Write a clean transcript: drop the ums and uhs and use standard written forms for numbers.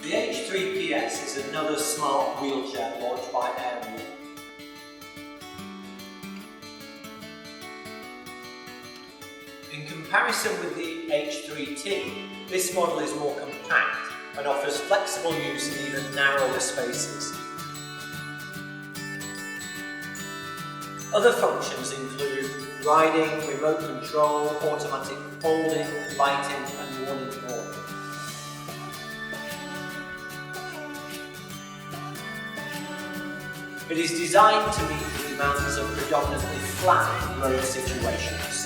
The H3PS is another smart wheelchair launched by Airwheel. In comparison with the H3T, this model is more compact and offers flexible use in even narrower spaces. Other functions include riding, remote control, automatic folding, lighting and warning board. It is designed to meet the demands of predominantly flat road situations.